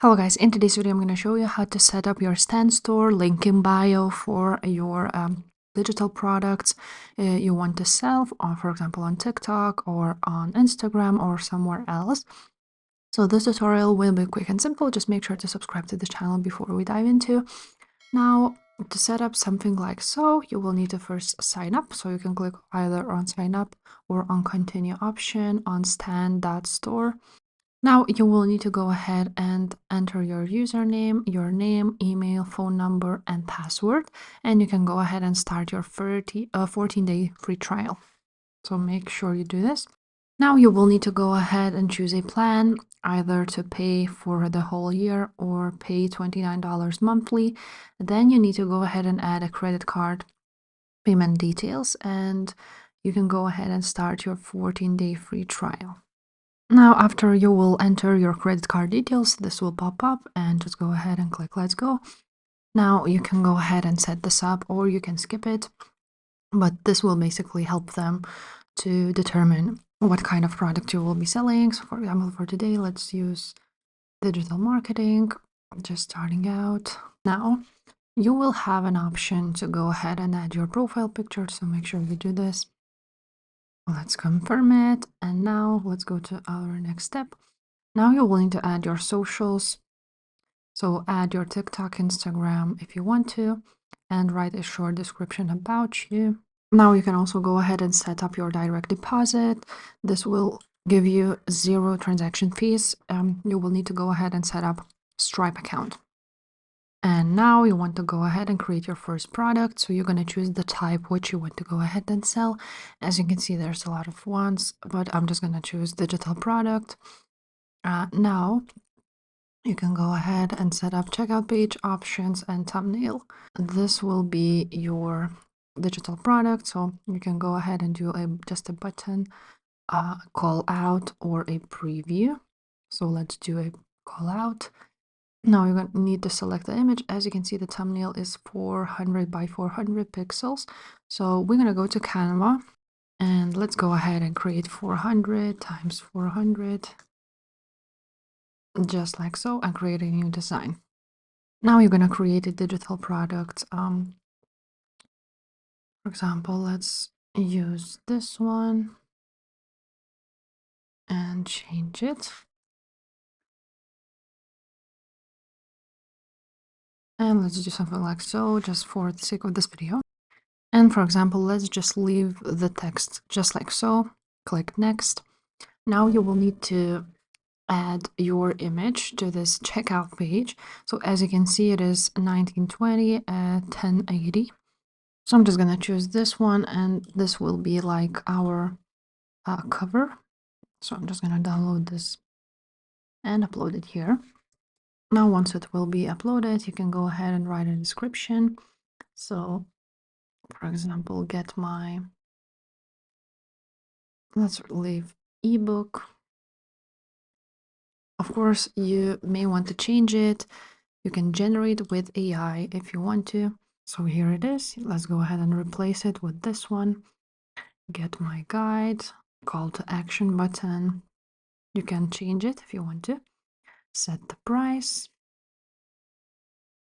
Hello guys, in today's video I'm going to show you how to set up your Stan Store, link in bio for your digital products you want to sell, for example on TikTok or on Instagram or somewhere else. So this tutorial will be quick and simple. Just make sure to subscribe to the channel before we dive into. Now, to set up something like so, you will need to first sign up. So you can click either on sign up or on continue option on stan.store. Now you will need to go ahead and enter your username, your name, email, phone number, and password, and you can go ahead and start your 14-day free trial. So make sure you do this. Now you will need to go ahead and choose a plan, either to pay for the whole year or pay $29 monthly. Then you need to go ahead and add a credit card payment details, and you can go ahead and start your 14-day free trial. Now, after you will enter your credit card details, this will pop up and just go ahead and click Let's Go. Now you can go ahead and set this up or you can skip it, but this will basically help them to determine what kind of product you will be selling. So for example, for today, let's use digital marketing, just starting out. Now you will have an option to go ahead and add your profile picture, so make sure you do this. Let's confirm it, and now let's go to our next step. Now you're willing to add your socials. So add your TikTok, Instagram if you want to, and write a short description about you. Now you can also go ahead and set up your direct deposit. This will give you 0 transaction fees. You will need to go ahead and set up Stripe account. And now you want to go ahead and create your first product. So you're going to choose the type which you want to go ahead and sell. As you can see, there's a lot of ones, but I'm just going to choose digital product. Now you can go ahead and set up checkout page, options, and thumbnail. This will be your digital product. So you can go ahead and do just a button, call out, or a preview. So let's do a call out. Now you're going to need to select the image. As you can see, the thumbnail is 400 by 400 pixels. So we're going to go to Canva and let's go ahead and create 400 times 400, just like so, and create a new design. Now you're going to create a digital product. For example, let's use this one and change it. And let's do something like so, just for the sake of this video. And for example, let's just leave the text just like so. Click next. Now you will need to add your image to this checkout page. So as you can see, it is 1920 at 1080. So I'm just going to choose this one, and this will be like our cover. So I'm just going to download this and upload it here. Now once it will be uploaded, you can go ahead and write a description. So for example, let's leave ebook. Of course, you may want to change it. You can generate with AI if you want to. So here it is. Let's go ahead and replace it with this one. Get my guide, call to action button. You can change it if you want to. Set the price.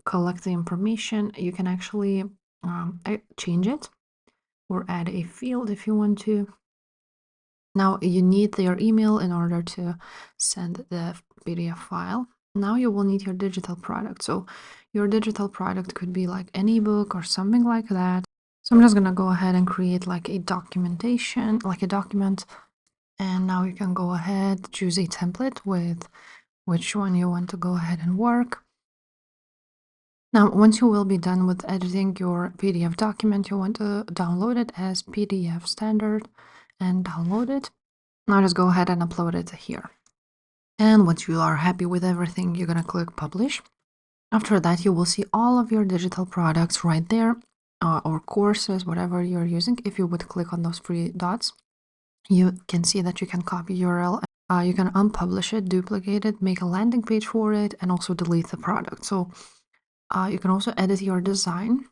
Collect the information. You can actually change it or add a field if you want to. Now you need their email in order to send the PDF file. Now you will need your digital product. So your digital product could be like an ebook or something like that. So I'm just gonna go ahead and create like a documentation, like a document. And now you can go ahead, choose a template with which one you want to go ahead and work. Now, once you will be done with editing your PDF document, you want to download it as PDF standard and download it. Now just go ahead and upload it here. And once you are happy with everything, you're going to click publish. After that, you will see all of your digital products right there, or courses, whatever you're using. If you would click on those 3 dots, you can see that you can copy URL. You can unpublish it, duplicate it, make a landing page for it, and also delete the product. So you can also edit your design.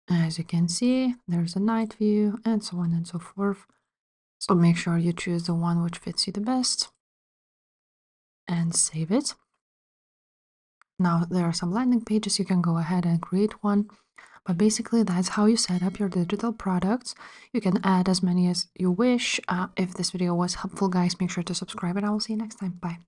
As you can see, there's a night view and so on and so forth. So make sure you choose the one which fits you the best. and save it. Now there are some landing pages, you can go ahead and create one. But basically, that's how you set up your digital products. You can add as many as you wish. If this video was helpful, guys, make sure to subscribe, and I will see you next time. Bye.